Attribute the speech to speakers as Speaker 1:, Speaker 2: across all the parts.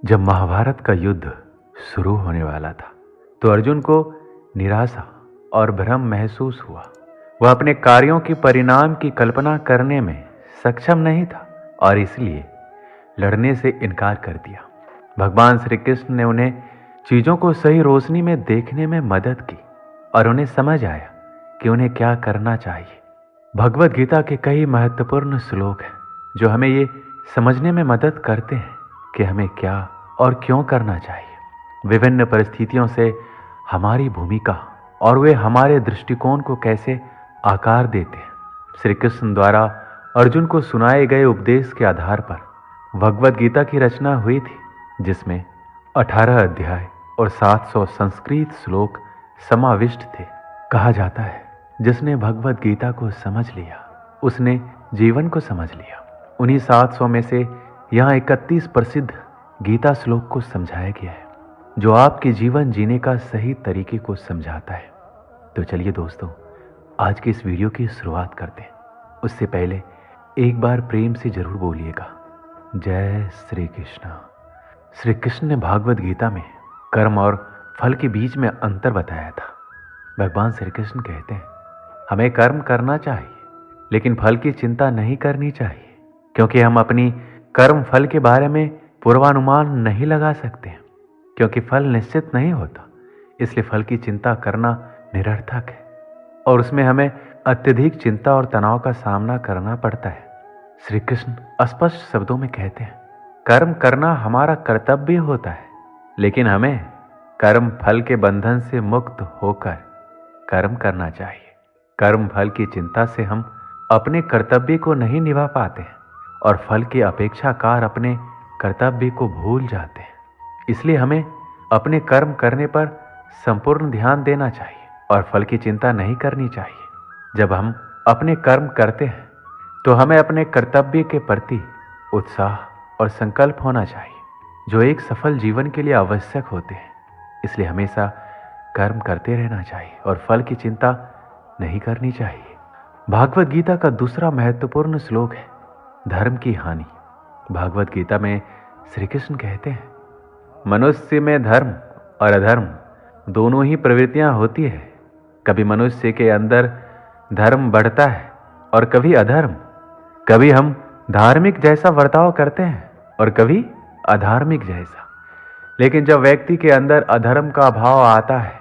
Speaker 1: जब महाभारत का युद्ध शुरू होने वाला था तो अर्जुन को निराशा और भ्रम महसूस हुआ। वह अपने कार्यों की परिणाम की कल्पना करने में सक्षम नहीं था और इसलिए लड़ने से इनकार कर दिया। भगवान श्री कृष्ण ने उन्हें चीजों को सही रोशनी में देखने में मदद की और उन्हें समझ आया कि उन्हें क्या करना चाहिए। भगवत गीता के कई महत्वपूर्ण श्लोक हैं जो हमें ये समझने में मदद करते हैं कि हमें क्या और क्यों करना चाहिए। विभिन्न परिस्थितियों से हमारी भूमिका और वे हमारे दृष्टिकोण को कैसे आकार देते हैं। श्री कृष्ण द्वारा अर्जुन को सुनाए गए उपदेश के आधार पर भगवत गीता की रचना हुई थी, जिसमें 18 अध्याय और 700 संस्कृत श्लोक समाविष्ट थे। कहा जाता है जिसने भगवत गीता को समझ लिया उसने जीवन को समझ लिया। उन्हीं 700 में से यहाँ 31 प्रसिद्ध गीता श्लोक को समझाया गया है जो आपके जीवन जीने का सही तरीके को समझाता है। तो चलिए दोस्तों, आज के इस वीडियो की शुरुआत करते हैं। उससे पहले एक बार प्रेम से जरूर बोलिएगा, जय श्री कृष्ण। श्री कृष्ण ने भागवत गीता में कर्म और फल के बीच में अंतर बताया था। भगवान श्री कृष्ण कहते हैं हमें कर्म करना चाहिए लेकिन फल की चिंता नहीं करनी चाहिए, क्योंकि हम अपनी कर्म फल के बारे में पूर्वानुमान नहीं लगा सकते हैं, क्योंकि फल निश्चित नहीं होता। इसलिए फल की चिंता करना निरर्थक है और उसमें हमें अत्यधिक चिंता और तनाव का सामना करना पड़ता है। श्री कृष्ण स्पष्ट शब्दों में कहते हैं कर्म करना हमारा कर्तव्य होता है, लेकिन हमें कर्म फल के बंधन से मुक्त होकर कर्म करना चाहिए। कर्म फल की चिंता से हम अपने कर्तव्य को नहीं निभा पाते हैं और फल के अपेक्षाकार अपने कर्तव्य को भूल जाते हैं। इसलिए हमें अपने कर्म करने पर संपूर्ण ध्यान देना चाहिए और फल की चिंता नहीं करनी चाहिए। जब हम अपने कर्म करते हैं तो हमें अपने कर्तव्य के प्रति उत्साह और संकल्प होना चाहिए, जो एक सफल जीवन के लिए आवश्यक होते हैं। इसलिए हमेशा कर्म करते रहना चाहिए और फल की चिंता नहीं करनी चाहिए। भागवत गीता का दूसरा महत्वपूर्ण श्लोक है धर्म की हानि। भागवत गीता में श्री कृष्ण कहते हैं मनुष्य में धर्म और अधर्म दोनों ही प्रवृत्तियां होती है। कभी मनुष्य के अंदर धर्म बढ़ता है और कभी अधर्म। कभी हम धार्मिक जैसा बर्ताव करते हैं और कभी अधार्मिक जैसा। लेकिन जब व्यक्ति के अंदर अधर्म का भाव आता है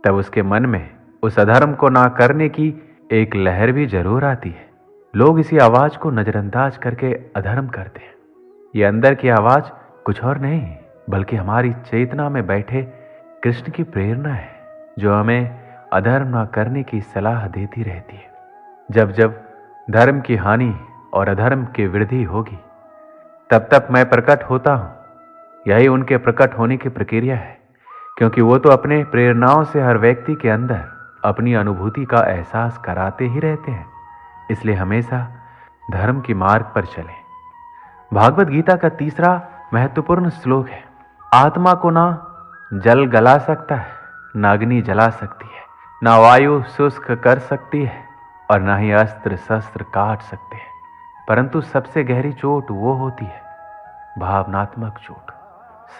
Speaker 1: तब उसके मन में उस अधर्म को ना करने की एक लहर भी जरूर आती है। लोग इसी आवाज को नजरअंदाज करके अधर्म करते हैं। ये अंदर की आवाज कुछ और नहीं बल्कि हमारी चेतना में बैठे कृष्ण की प्रेरणा है, जो हमें अधर्म ना करने की सलाह देती रहती है। जब जब धर्म की हानि और अधर्म की वृद्धि होगी तब तब मैं प्रकट होता हूं। यही उनके प्रकट होने की प्रक्रिया है, क्योंकि वो तो अपने प्रेरणाओं से हर व्यक्ति के अंदर अपनी अनुभूति का एहसास कराते ही रहते हैं। इसलिए हमेशा धर्म की मार्ग पर चलें। भागवत गीता का तीसरा महत्वपूर्ण श्लोक है आत्मा को ना जल गला सकता है, ना अग्नि जला सकती है, ना वायु शुष्क कर सकती है और ना ही अस्त्र शस्त्र काट सकते हैं, परंतु सबसे गहरी चोट वो होती है भावनात्मक चोट।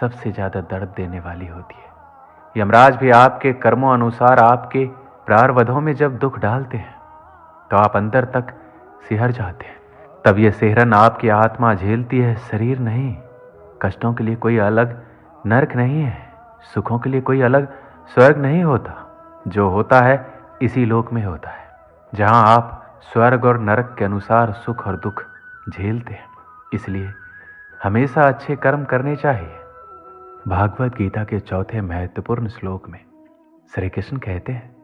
Speaker 1: सबसे ज्यादा दर्द देने वाली होती है। यमराज भी आपके कर्मों अनुसार आपके प्रारब्धों में जब दुख डालते हैं तो आप अंदर तक सिहर जाते हैं। तब यह सिहरन आपकी आत्मा झेलती है, शरीर नहीं। कष्टों के लिए कोई अलग नरक नहीं है, सुखों के लिए कोई अलग स्वर्ग नहीं होता। जो होता है इसी लोक में होता है, जहां आप स्वर्ग और नरक के अनुसार सुख और दुख झेलते हैं। इसलिए हमेशा अच्छे कर्म करने चाहिए। भागवत गीता के चौथे महत्वपूर्ण श्लोक में श्री कृष्ण कहते हैं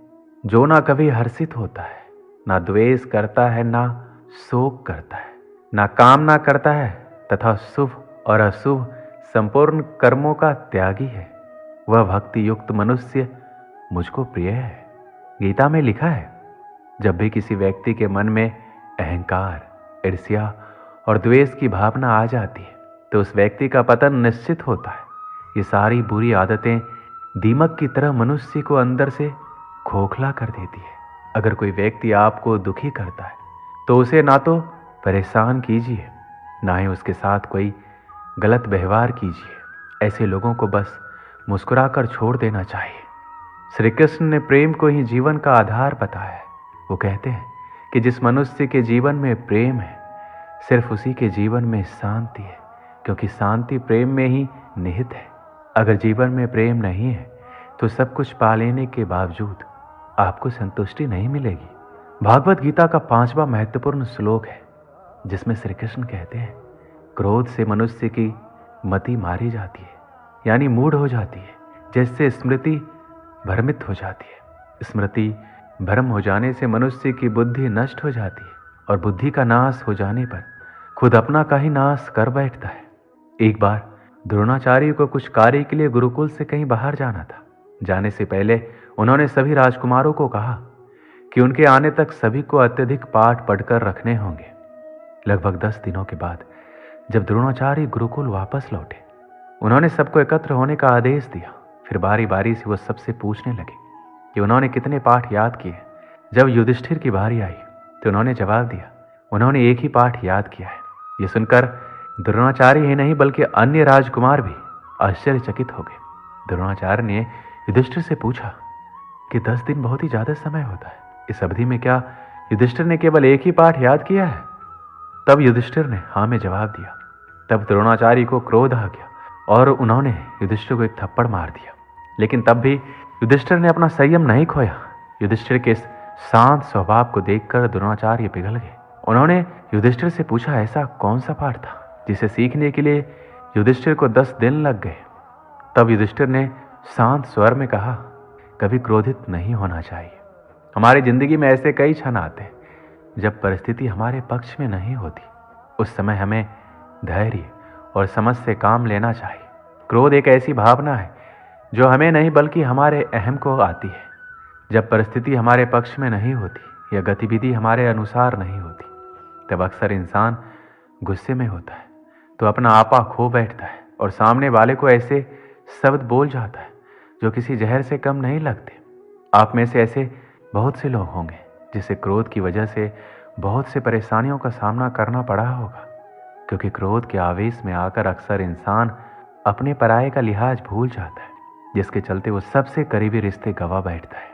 Speaker 1: जो ना कभी हर्षित होता है, ना द्वेष करता है, ना शोक करता है, ना कामना करता है तथा शुभ और अशुभ संपूर्ण कर्मों का त्यागी है, वह भक्ति युक्त मनुष्य मुझको प्रिय है। गीता में लिखा है जब भी किसी व्यक्ति के मन में अहंकार, ईर्ष्या और द्वेष की भावना आ जाती है तो उस व्यक्ति का पतन निश्चित होता है। ये सारी बुरी आदतें दीमक की तरह मनुष्य को अंदर से खोखला कर देती है। अगर कोई व्यक्ति आपको दुखी करता है तो उसे ना तो परेशान कीजिए, ना ही उसके साथ कोई गलत व्यवहार कीजिए। ऐसे लोगों को बस मुस्कुराकर छोड़ देना चाहिए। श्री कृष्ण ने प्रेम को ही जीवन का आधार बताया है। वो कहते हैं कि जिस मनुष्य के जीवन में प्रेम है, सिर्फ उसी के जीवन में शांति है, क्योंकि शांति प्रेम में ही निहित है। अगर जीवन में प्रेम नहीं है तो सब कुछ पा लेने के बावजूद आपको संतुष्टि नहीं मिलेगी। भागवत गीता का 5वां महत्वपूर्ण श्लोक है, जिसमें श्री कृष्ण कहते हैं, क्रोध से मनुष्य की मति मारी जाती है, यानी मूढ़ हो जाती है, जैसे स्मृति भ्रमित हो जाती है। स्मृति भ्रम हो जाने से मनुष्य की बुद्धि नष्ट हो जाती है, और बुद्धि का नाश हो जाने पर खुद अपना का ही नाश कर बैठता है। एक बार द्रोणाचार्य को कुछ कार्य के लिए गुरुकुल से कहीं बाहर जाना था। जाने से पहले उन्होंने सभी राजकुमारों को कहा कि उनके आने तक सभी को अत्यधिक पाठ पढ़कर रखने होंगे। लगभग 10 दिनों के बाद जब द्रोणाचार्य गुरुकुल वापस लौटे, उन्होंने सबको एकत्र होने का आदेश दिया। फिर बारी बारी से वो सबसे पूछने लगे कि उन्होंने कितने पाठ याद किए। जब युधिष्ठिर की बारी आई तो उन्होंने जवाब दिया, उन्होंने एक ही पाठ याद किया है। ये सुनकर द्रोणाचार्य ही नहीं बल्कि अन्य राजकुमार भी आश्चर्यचकित हो गए। द्रोणाचार्य ने युधिष्ठिर से पूछा कि 10 दिन बहुत ही ज्यादा समय होता है, इस अवधि में क्या युधिष्ठिर ने केवल एक ही पाठ याद किया है? तब युधिष्ठिर ने हाँ में जवाब दिया। तब द्रोणाचार्य को क्रोध आ गया और उन्होंने युधिष्ठिर को एक थप्पड़ मार दिया। लेकिन तब भी युधिष्ठिर ने अपना संयम नहीं खोया। युधिष्ठिर के इस शांत स्वभाव को देखकर द्रोणाचार्य पिघल गए। उन्होंने युधिष्ठिर से पूछा, ऐसा कौन सा पाठ था जिसे सीखने के लिए युधिष्ठिर को 10 दिन लग गए? तब युधिष्ठिर ने शांत स्वर में कहा, कभी क्रोधित नहीं होना चाहिए। हमारी जिंदगी में ऐसे कई क्षण आते हैं जब परिस्थिति हमारे पक्ष में नहीं होती। उस समय हमें धैर्य और समझ से काम लेना चाहिए। क्रोध एक ऐसी भावना है जो हमें नहीं बल्कि हमारे अहम को आती है। जब परिस्थिति हमारे पक्ष में नहीं होती या गतिविधि हमारे अनुसार नहीं होती, तब अक्सर इंसान गुस्से में होता है तो अपना आपा खो बैठता है और सामने वाले को ऐसे शब्द बोल जाता है जो किसी जहर से कम नहीं लगते। आप में से ऐसे बहुत से लोग होंगे जिसे क्रोध की वजह से बहुत से परेशानियों का सामना करना पड़ा होगा, क्योंकि क्रोध के आवेश में आकर अक्सर इंसान अपने पराये का लिहाज भूल जाता है, जिसके चलते वो सबसे करीबी रिश्ते गवा बैठता है।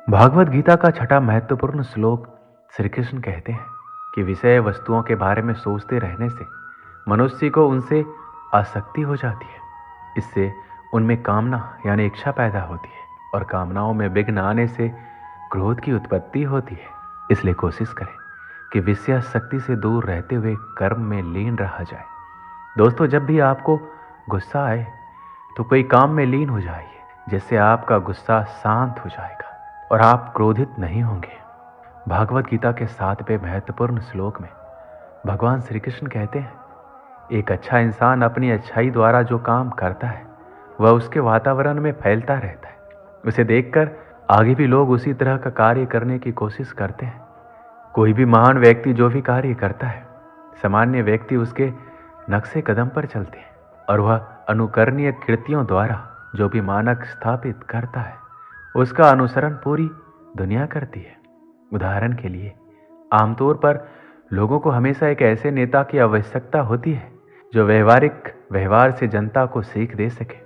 Speaker 1: भागवत गीता का 6वां महत्वपूर्ण श्लोक श्री कृष्ण कहते हैं कि विषय वस्तुओं के बारे में सोचते रहने से मनुष्य को उनसे आसक्ति हो जाती है। इससे उनमें कामना यानी इच्छा पैदा होती है, और कामनाओं में विघ्न आने से क्रोध की उत्पत्ति होती है। इसलिए कोशिश करें कि विषयासक्ति से दूर रहते हुए कर्म में लीन रहा जाए। दोस्तों, जब भी आपको गुस्सा आए तो कोई काम में लीन हो जाइए, जिससे आपका गुस्सा शांत हो जाएगा और आप क्रोधित नहीं होंगे। भागवत गीता के 7वें महत्वपूर्ण श्लोक में भगवान श्री कृष्ण कहते हैं, एक अच्छा इंसान अपनी अच्छाई द्वारा जो काम करता है वह उसके वातावरण में फैलता रहता है। उसे देखकर आगे भी लोग उसी तरह का कार्य करने की कोशिश करते हैं। कोई भी महान व्यक्ति जो भी कार्य करता है, सामान्य व्यक्ति उसके नक्शे कदम पर चलते हैं, और वह अनुकरणीय कृतियों द्वारा जो भी मानक स्थापित करता है उसका अनुसरण पूरी दुनिया करती है। उदाहरण के लिए, आमतौर पर लोगों को हमेशा एक ऐसे नेता की आवश्यकता होती है जो व्यवहारिक व्यवहार से जनता को सीख दे सके।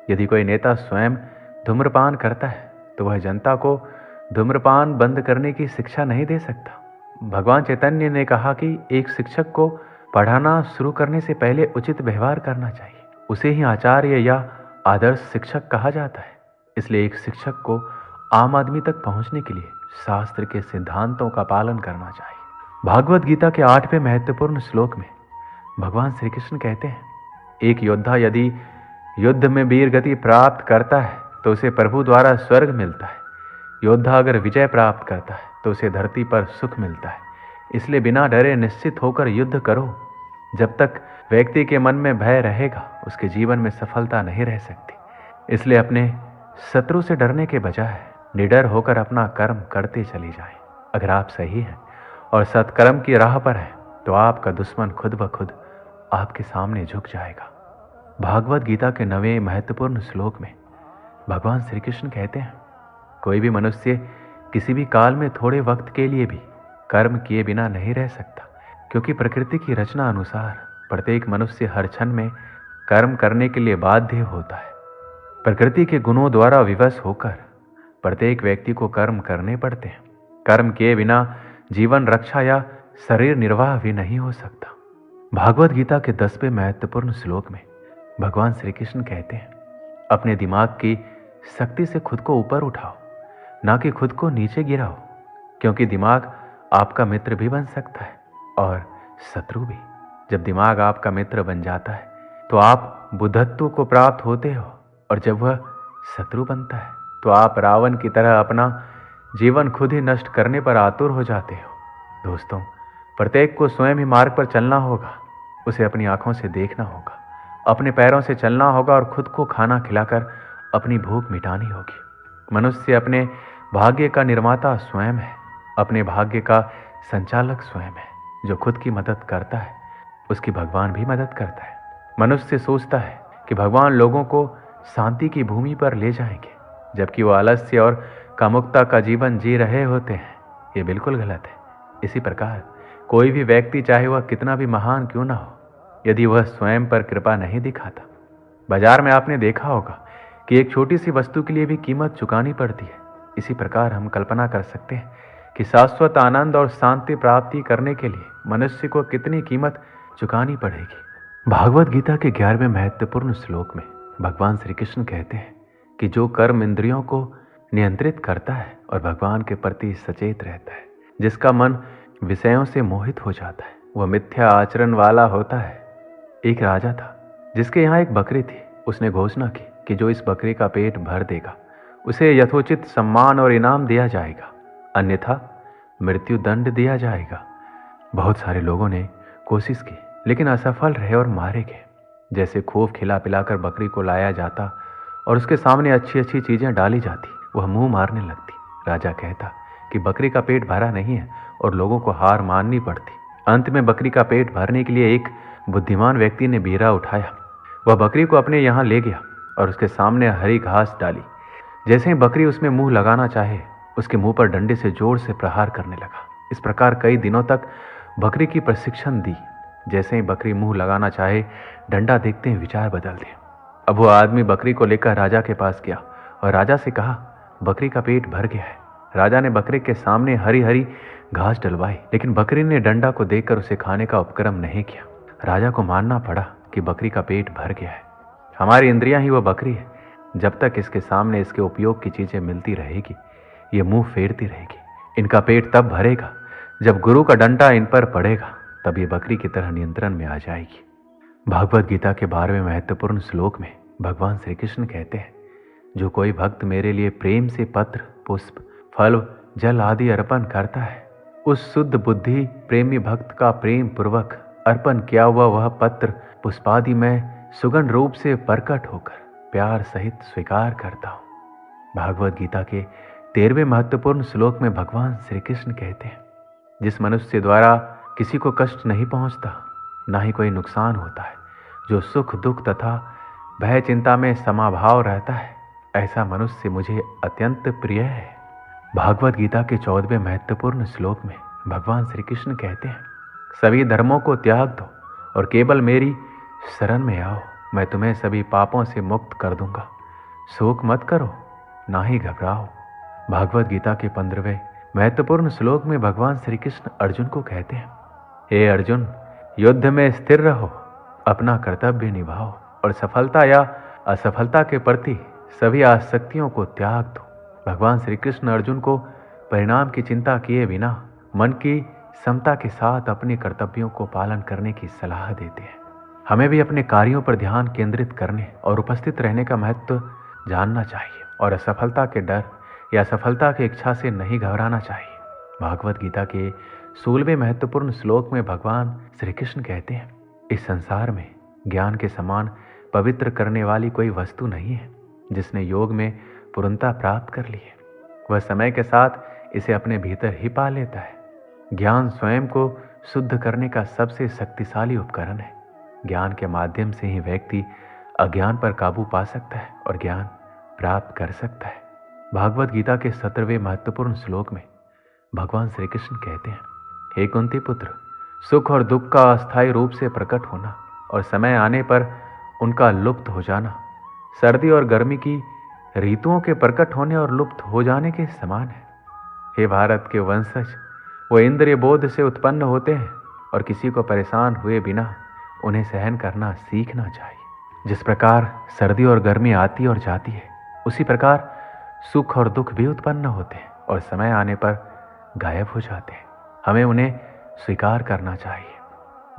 Speaker 1: यदि कोई नेता स्वयं धूम्रपान करता है तो वह जनता को धूम्रपान बंद करने की शिक्षा नहीं दे सकता। भगवान चैतन्य ने कहा कि एक शिक्षक को पढ़ाना शुरू करने से पहले उचित व्यवहार करना चाहिए। उसे ही आचार्य या आदर्श शिक्षक कहा जाता है। इसलिए एक शिक्षक को आम आदमी तक पहुंचने के लिए शास्त्र के सिद्धांतों का पालन करना चाहिए। भागवत गीता के 8वें महत्वपूर्ण श्लोक में भगवान श्री कृष्ण कहते हैं, एक योद्धा यदि युद्ध में वीर गति प्राप्त करता है तो उसे प्रभु द्वारा स्वर्ग मिलता है। योद्धा अगर विजय प्राप्त करता है तो उसे धरती पर सुख मिलता है। इसलिए बिना डरे निश्चित होकर युद्ध करो। जब तक व्यक्ति के मन में भय रहेगा, उसके जीवन में सफलता नहीं रह सकती। इसलिए अपने शत्रु से डरने के बजाय निडर होकर अपना कर्म करते चले जाएं। अगर आप सही हैं और सत्कर्म की राह पर हैं तो आपका दुश्मन खुद ब खुद आपके सामने झुक जाएगा। भागवत गीता के 9वें महत्वपूर्ण श्लोक में भगवान श्री कृष्ण कहते हैं, कोई भी मनुष्य किसी भी काल में थोड़े वक्त के लिए भी कर्म किए बिना नहीं रह सकता, क्योंकि प्रकृति की रचना अनुसार प्रत्येक मनुष्य हर क्षण में कर्म करने के लिए बाध्य होता है। प्रकृति के गुणों द्वारा विवश होकर प्रत्येक व्यक्ति को कर्म करने पड़ते हैं। कर्म किए बिना जीवन रक्षा या शरीर निर्वाह भी नहीं हो सकता। भागवत गीता के 10वें महत्वपूर्ण श्लोक में भगवान श्री कृष्ण कहते हैं, अपने दिमाग की शक्ति से खुद को ऊपर उठाओ, ना कि खुद को नीचे गिराओ, क्योंकि दिमाग आपका मित्र भी बन सकता है और शत्रु भी। जब दिमाग आपका मित्र बन जाता है तो आप बुद्धत्व को प्राप्त होते हो, और जब वह शत्रु बनता है तो आप रावण की तरह अपना जीवन खुद ही नष्ट करने पर आतुर हो जाते हो। दोस्तों, प्रत्येक को स्वयं ही मार्ग पर चलना होगा। उसे अपनी आंखों से देखना होगा, अपने पैरों से चलना होगा और खुद को खाना खिलाकर अपनी भूख मिटानी होगी। मनुष्य अपने भाग्य का निर्माता स्वयं है, अपने भाग्य का संचालक स्वयं है। जो खुद की मदद करता है उसकी भगवान भी मदद करता है। मनुष्य सोचता है कि भगवान लोगों को शांति की भूमि पर ले जाएंगे, जबकि वो आलस्य और कामुकता का जीवन जी रहे होते हैं। ये बिल्कुल गलत है। इसी प्रकार कोई भी व्यक्ति, चाहे वह कितना भी महान क्यों ना हो, यदि वह स्वयं पर कृपा नहीं दिखाता, बाजार में आपने देखा होगा कि एक छोटी सी वस्तु के लिए भी कीमत चुकानी पड़ती है। इसी प्रकार हम कल्पना कर सकते हैं कि शाश्वत आनंद और शांति प्राप्ति करने के लिए मनुष्य को कितनी कीमत चुकानी पड़ेगी। भागवत गीता के 11वें महत्वपूर्ण श्लोक में भगवान श्री कृष्ण कहते हैं कि जो कर्म इंद्रियों को नियंत्रित करता है और भगवान के प्रति सचेत रहता है, जिसका मन विषयों से मोहित हो जाता है, वह मिथ्या आचरण वाला होता है। एक राजा था जिसके यहाँ एक बकरी थी। उसने घोषणा की कि जो इस बकरी का पेट भर देगा उसे यथोचित सम्मान और इनाम दिया जाएगा, अन्यथा मृत्यु दंड दिया जाएगा। बहुत सारे लोगों ने कोशिश की लेकिन असफल रहे और मारे गए। जैसे खूब खिला पिलाकर बकरी को लाया जाता और उसके सामने अच्छी अच्छी चीजें डाली जाती, वह मुंह मारने लगती। राजा कहता कि बकरी का पेट भरा नहीं है और लोगों को हार माननी पड़ती। अंत में बकरी का पेट भरने के लिए एक बुद्धिमान व्यक्ति ने बीरा उठाया। वह बकरी को अपने यहाँ ले गया और उसके सामने हरी घास डाली। जैसे ही बकरी उसमें मुंह लगाना चाहे, उसके मुंह पर डंडे से जोर से प्रहार करने लगा। इस प्रकार कई दिनों तक बकरी की प्रशिक्षण दी। जैसे ही बकरी मुंह लगाना चाहे, डंडा देखते ही विचार बदल दे। अब वो आदमी बकरी को लेकर राजा के पास गया और राजा से कहा, बकरी का पेट भर गया है। राजा ने बकरी के सामने हरी हरी घास डलवाई, लेकिन बकरी ने डंडा को देखकर उसे खाने का उपक्रम नहीं किया। राजा को मानना पड़ा कि बकरी का पेट भर गया है। हमारी इंद्रियां ही वो बकरी है। जब तक इसके सामने इसके उपयोग की चीजें मिलती रहेगी, ये मुंह फेरती रहेगी। इनका पेट तब भरेगा जब गुरु का डंडा इन पर पड़ेगा, तब ये बकरी की तरह नियंत्रण में आ जाएगी। भागवत गीता के 12वें महत्वपूर्ण श्लोक में भगवान श्री कृष्ण कहते हैं, जो कोई भक्त मेरे लिए प्रेम से पत्र, पुष्प, फल, जल आदि अर्पण करता है, उस शुद्ध बुद्धि प्रेमी भक्त का प्रेम पूर्वक अर्पण किया हुआ वह पत्र पुष्पादि में सुगंध रूप से प्रकट होकर प्यार सहित स्वीकार करता हूँ। भागवत गीता के 13वें महत्वपूर्ण श्लोक में भगवान श्री कृष्ण कहते हैं, जिस मनुष्य द्वारा किसी को कष्ट नहीं पहुंचता, ना ही कोई नुकसान होता है, जो सुख दुख तथा भय चिंता में समाभाव रहता है, ऐसा मनुष्य मुझे अत्यंत प्रिय है। भागवत गीता के 14वें महत्वपूर्ण श्लोक में भगवान श्री कृष्ण कहते हैं, सभी धर्मों को त्याग दो और केवल मेरी शरण में आओ, मैं तुम्हें सभी पापों से मुक्त कर दूंगा। शोक मत करो, ना ही घबराओ। भागवत गीता के 15वें महत्वपूर्ण श्लोक में भगवान श्री कृष्ण अर्जुन को कहते हैं, हे अर्जुन, युद्ध में स्थिर रहो, अपना कर्तव्य निभाओ और सफलता या असफलता के प्रति सभी आसक्तियों को त्याग दो। भगवान श्री कृष्ण अर्जुन को परिणाम की चिंता किए बिना मन की समता के साथ अपने कर्तव्यों को पालन करने की सलाह देते हैं। हमें भी अपने कार्यों पर ध्यान केंद्रित करने और उपस्थित रहने का महत्व जानना चाहिए और असफलता के डर या सफलता की इच्छा से नहीं घबराना चाहिए। भागवत गीता के 16वें महत्वपूर्ण श्लोक में भगवान श्री कृष्ण कहते हैं, इस संसार में ज्ञान के समान पवित्र करने वाली कोई वस्तु नहीं है। जिसने योग में पूर्णता प्राप्त कर ली है, वह समय के साथ इसे अपने भीतर ही पा लेता है। ज्ञान स्वयं को शुद्ध करने का सबसे शक्तिशाली उपकरण है। ज्ञान के माध्यम से ही व्यक्ति अज्ञान पर काबू पा सकता है और ज्ञान प्राप्त कर सकता है। भागवत गीता के 17वें महत्वपूर्ण श्लोक में भगवान श्री कृष्ण कहते हैं, हे कुंती पुत्र, सुख और दुख का अस्थायी रूप से प्रकट होना और समय आने पर उनका लुप्त हो जाना सर्दी और गर्मी की ऋतुओं के प्रकट होने और लुप्त हो जाने के समान है। हे भारत के वंशज, वो इंद्रिय बोध से उत्पन्न होते हैं और किसी को परेशान हुए बिना उन्हें सहन करना सीखना चाहिए। जिस प्रकार सर्दी और गर्मी आती और जाती है, उसी प्रकार सुख और दुख भी उत्पन्न होते हैं और समय आने पर गायब हो जाते हैं। हमें उन्हें स्वीकार करना चाहिए।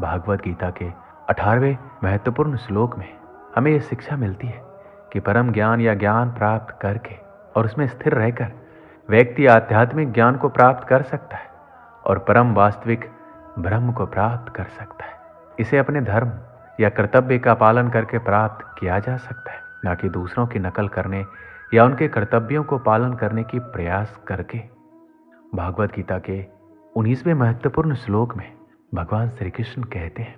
Speaker 1: भागवत गीता के 18वें महत्वपूर्ण श्लोक में हमें यह शिक्षा मिलती है कि परम ज्ञान या ज्ञान प्राप्त करके और उसमें स्थिर रहकर व्यक्ति आध्यात्मिक ज्ञान को प्राप्त कर सकता है और परम वास्तविक ब्रह्म को प्राप्त कर सकता है। इसे अपने धर्म या कर्तव्य का पालन करके प्राप्त किया जा सकता है, न कि दूसरों की नकल करने या उनके कर्तव्यों को पालन करने की प्रयास करके। भागवत गीता के 19वें महत्वपूर्ण श्लोक में भगवान श्री कृष्ण कहते हैं,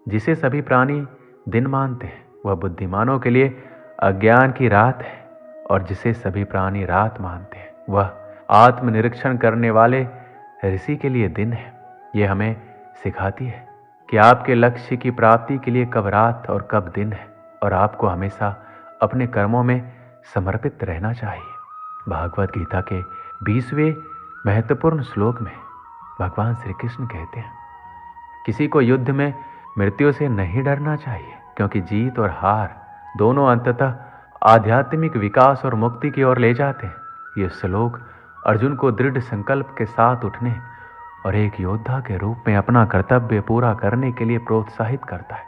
Speaker 1: जिसे सभी प्राणी दिन मानते हैं वह बुद्धिमानों के लिए अज्ञान की रात है, और जिसे सभी प्राणी रात मानते हैं वह आत्मनिरीक्षण करने वाले ऋषि के लिए दिन है। यह हमें सिखाती है कि आपके लक्ष्य की प्राप्ति के लिए कब रात और कब दिन है, और आपको हमेशा अपने कर्मों में समर्पित रहना चाहिए। भागवत गीता के 20वें महत्वपूर्ण श्लोक में भगवान श्री कृष्ण कहते हैं, किसी को युद्ध में मृत्यु से नहीं डरना चाहिए, क्योंकि जीत और हार दोनों अंततः आध्यात्मिक विकास और मुक्ति की ओर ले जाते हैं। ये श्लोक अर्जुन को दृढ़ संकल्प के साथ उठने और एक योद्धा के रूप में अपना कर्तव्य पूरा करने के लिए प्रोत्साहित करता है।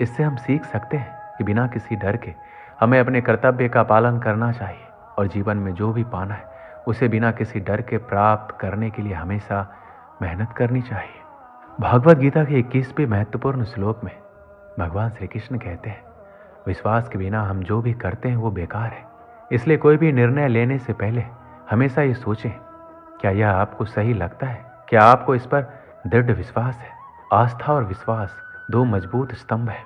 Speaker 1: इससे हम सीख सकते हैं कि बिना किसी डर के हमें अपने कर्तव्य का पालन करना चाहिए और जीवन में जो भी पाना है उसे बिना किसी डर के प्राप्त करने के लिए हमेशा मेहनत करनी चाहिए। भागवत गीता के 21वें महत्वपूर्ण श्लोक में भगवान श्री कृष्ण कहते हैं, विश्वास के बिना हम जो भी करते हैं वो बेकार है। इसलिए कोई भी निर्णय लेने से पहले हमेशा ये सोचें, क्या यह आपको सही लगता है? क्या आपको इस पर दृढ़ विश्वास है? आस्था और विश्वास दो मजबूत स्तंभ हैं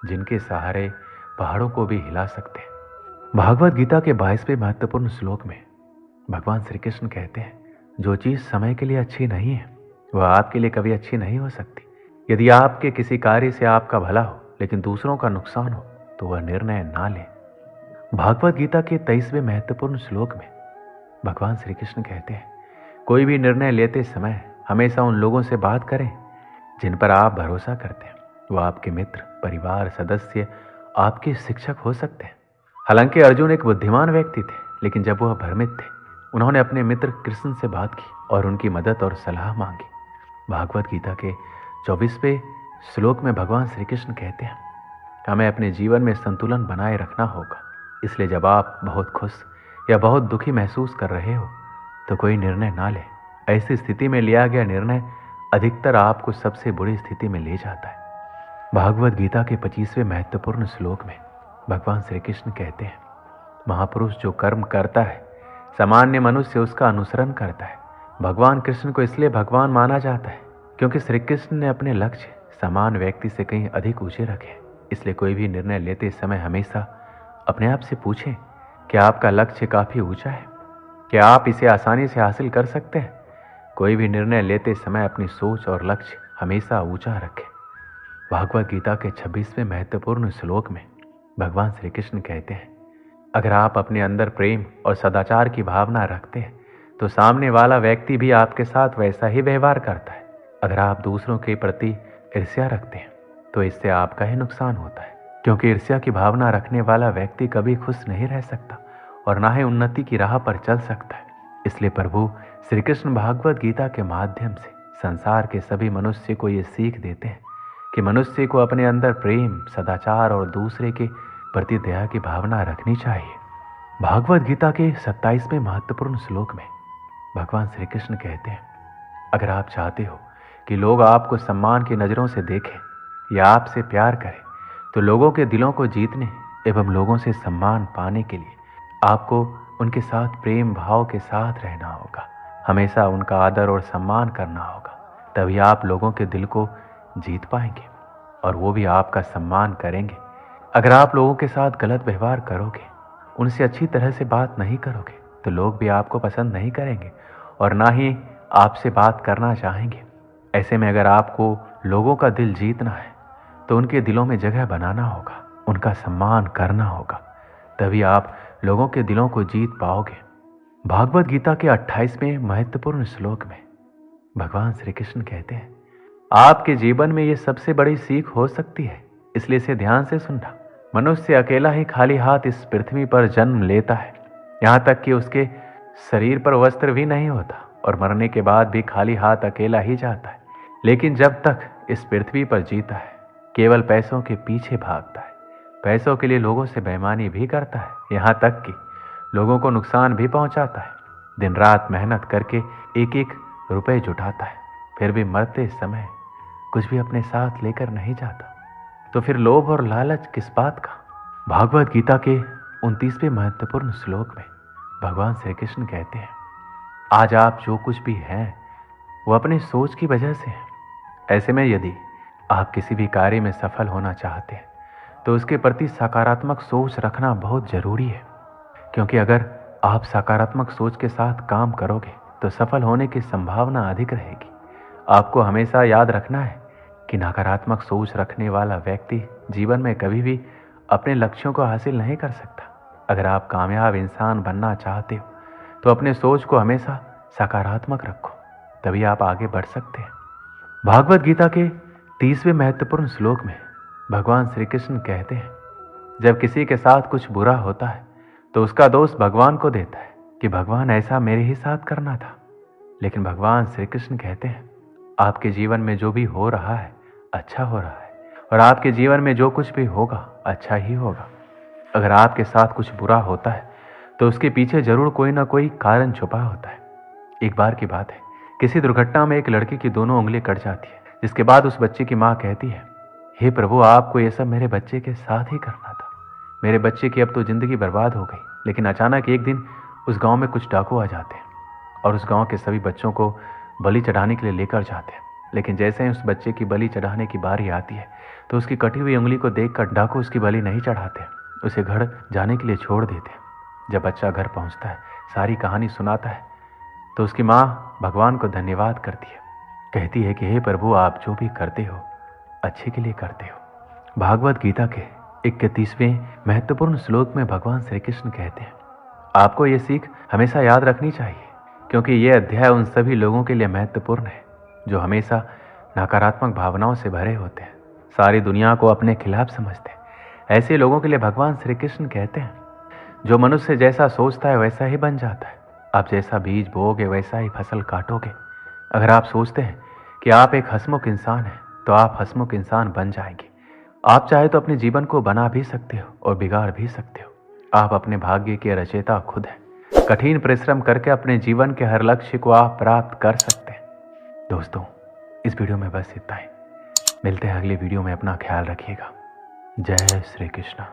Speaker 1: जिनके सहारे पहाड़ों को भी हिला सकते हैं। भागवत गीता के 22वें महत्वपूर्ण श्लोक में भगवान श्री कृष्ण कहते हैं, जो चीज़ समय के लिए अच्छी नहीं है वह आपके लिए कभी अच्छी नहीं हो सकती। यदि आपके किसी कार्य से आपका भला हो लेकिन दूसरों का नुकसान हो तो वह निर्णय ना लें। भागवत गीता के 23वें महत्वपूर्ण श्लोक में भगवान श्री कृष्ण कहते हैं, कोई भी निर्णय लेते समय हमेशा उन लोगों से बात करें जिन पर आप भरोसा करते हैं। वो आपके मित्र, परिवार सदस्य, आपके शिक्षक हो सकते हैं। हालांकि अर्जुन एक बुद्धिमान व्यक्ति थे, लेकिन जब वह भ्रमित थे उन्होंने अपने मित्र कृष्ण से बात की और उनकी मदद और सलाह मांगी। भागवत गीता के 24वें श्लोक में भगवान श्री कृष्ण कहते हैं, हमें अपने जीवन में संतुलन बनाए रखना होगा। इसलिए जब आप बहुत खुश या बहुत दुखी महसूस कर रहे हो तो कोई निर्णय ना लें। ऐसी स्थिति में लिया गया निर्णय अधिकतर आपको सबसे बुरी स्थिति में ले जाता है। भागवत गीता के 25वें महत्वपूर्ण श्लोक में भगवान श्री कृष्ण कहते हैं, महापुरुष जो कर्म करता है सामान्य मनुष्य उसका अनुसरण करता है। भगवान कृष्ण को इसलिए भगवान माना जाता है क्योंकि श्री कृष्ण ने अपने लक्ष्य सामान्य व्यक्ति से कहीं अधिक ऊंचे रखे। इसलिए कोई भी निर्णय लेते समय हमेशा अपने आप से पूछें, क्या आपका लक्ष्य काफ़ी ऊंचा है? क्या आप इसे आसानी से हासिल कर सकते हैं? कोई भी निर्णय लेते समय अपनी सोच और लक्ष्य हमेशा ऊंचा रखें। भागवत गीता के 26वें महत्वपूर्ण श्लोक में भगवान श्री कृष्ण कहते हैं, अगर आप अपने अंदर प्रेम और सदाचार की भावना रखते हैं तो सामने वाला व्यक्ति भी आपके साथ वैसा ही व्यवहार करता है। अगर आप दूसरों के प्रति ईर्ष्या रखते हैं तो इससे आपका ही नुकसान होता है, क्योंकि ईर्ष्या की भावना रखने वाला व्यक्ति कभी खुश नहीं रह सकता और ना ही उन्नति की राह पर चल सकता है। इसलिए प्रभु श्री कृष्ण भागवत गीता के माध्यम से संसार के सभी मनुष्य को ये सीख देते हैं कि मनुष्य को अपने अंदर प्रेम, सदाचार और दूसरे के प्रति दया की भावना रखनी चाहिए। भागवत गीता के 27वें महत्वपूर्ण श्लोक में भगवान श्री कृष्ण कहते हैं, अगर आप चाहते हो कि लोग आपको सम्मान की नज़रों से देखें या आपसे प्यार करें तो लोगों के दिलों को जीतने एवं लोगों से सम्मान पाने के लिए आपको उनके साथ प्रेम भाव के साथ रहना होगा। हमेशा उनका आदर और सम्मान करना होगा, तभी आप लोगों के दिल को जीत पाएंगे और वो भी आपका सम्मान करेंगे। अगर आप लोगों के साथ गलत व्यवहार करोगे, उनसे अच्छी तरह से बात नहीं करोगे तो लोग भी आपको पसंद नहीं करेंगे और ना ही आपसे बात करना चाहेंगे। ऐसे में अगर आपको लोगों का दिल जीतना है तो उनके दिलों में जगह बनाना होगा। उनका सम्मान करना होगा, तभी आप लोगों के दिलों को जीत पाओगे। भागवत गीता के 28वें महत्वपूर्ण श्लोक में भगवान श्री कृष्ण कहते हैं, आपके जीवन में ये सबसे बड़ी सीख हो सकती है, इसलिए इसे ध्यान से सुनना। मनुष्य अकेला ही खाली हाथ इस पृथ्वी पर जन्म लेता है, यहाँ तक कि उसके शरीर पर वस्त्र भी नहीं होता और मरने के बाद भी खाली हाथ अकेला ही जाता है। लेकिन जब तक इस पृथ्वी पर जीता है, केवल पैसों के पीछे भागता है, पैसों के लिए लोगों से बेईमानी भी करता है, यहाँ तक कि लोगों को नुकसान भी पहुंचाता है। दिन रात मेहनत करके एक एक रुपए जुटाता है, फिर भी मरते समय कुछ भी अपने साथ लेकर नहीं जाता। तो फिर लोभ और लालच किस बात का? भागवत गीता के 29वें महत्वपूर्ण श्लोक में भगवान श्री कृष्ण कहते हैं, आज आप जो कुछ भी हैं वो अपनी सोच की वजह से है। ऐसे में यदि आप किसी भी कार्य में सफल होना चाहते हैं तो उसके प्रति सकारात्मक सोच रखना बहुत जरूरी है, क्योंकि अगर आप सकारात्मक सोच के साथ काम करोगे तो सफल होने की संभावना अधिक रहेगी। आपको हमेशा याद रखना है कि नकारात्मक सोच रखने वाला व्यक्ति जीवन में कभी भी अपने लक्ष्यों को हासिल नहीं कर सकता। अगर आप कामयाब इंसान बनना चाहते हो तो अपने सोच को हमेशा सकारात्मक रखो, तभी आप आगे बढ़ सकते हैं। भागवत गीता के 30वें महत्वपूर्ण श्लोक में भगवान श्री कृष्ण कहते हैं, जब किसी के साथ कुछ बुरा होता है तो उसका दोष भगवान को देता है कि भगवान ऐसा मेरे ही साथ करना था। लेकिन भगवान श्री कृष्ण कहते हैं, आपके जीवन में जो भी हो रहा है अच्छा हो रहा है, और आपके जीवन में जो कुछ भी होगा अच्छा ही होगा। अगर आपके साथ कुछ बुरा होता है तो उसके पीछे जरूर कोई ना कोई कारण छुपा होता है। एक बार की बात है, किसी दुर्घटना में एक लड़की की दोनों उंगली कट जाती है, जिसके बाद उस बच्चे की माँ कहती है, हे प्रभु, आपको ये सब मेरे बच्चे के साथ ही करना था। मेरे बच्चे की अब तो जिंदगी बर्बाद हो गई। लेकिन अचानक एक दिन उस गांव में कुछ डाकू आ जाते हैं और उस गांव के सभी बच्चों को बलि चढ़ाने के लिए लेकर जाते हैं। लेकिन जैसे ही उस बच्चे की बलि चढ़ाने की बारी आती है तो उसकी कटी हुई उंगली को देखकर डाकू उसकी बलि नहीं चढ़ाते, उसे घर जाने के लिए छोड़ देते हैं। जब बच्चा घर पहुंचता है, सारी कहानी सुनाता है, तो उसकी माँ भगवान को धन्यवाद करती है, कहती है कि हे प्रभु, आप जो भी करते हो अच्छे के लिए करते हो। भागवत गीता के 31वें महत्वपूर्ण श्लोक में भगवान श्री कृष्ण कहते हैं, आपको ये सीख हमेशा याद रखनी चाहिए, क्योंकि ये अध्याय उन सभी लोगों के लिए महत्वपूर्ण है जो हमेशा नकारात्मक भावनाओं से भरे होते हैं, सारी दुनिया को अपने खिलाफ समझते हैं। ऐसे लोगों के लिए भगवान श्री कृष्ण कहते हैं, जो मनुष्य जैसा सोचता है वैसा ही बन जाता है। आप जैसा बीज बोओगे वैसा ही फसल काटोगे। अगर आप सोचते हैं कि आप एक हंसमुख इंसान हैं तो आप हंसमुख इंसान बन जाएंगे। आप चाहे तो अपने जीवन को बना भी सकते हो और बिगाड़ भी सकते हो। आप अपने भाग्य के रचयिता खुद हैं। कठिन परिश्रम करके अपने जीवन के हर लक्ष्य को आप प्राप्त कर सकते हैं। दोस्तों, इस वीडियो में बस इतना ही। मिलते हैं अगले वीडियो में। अपना ख्याल रखिएगा। जय श्री कृष्ण।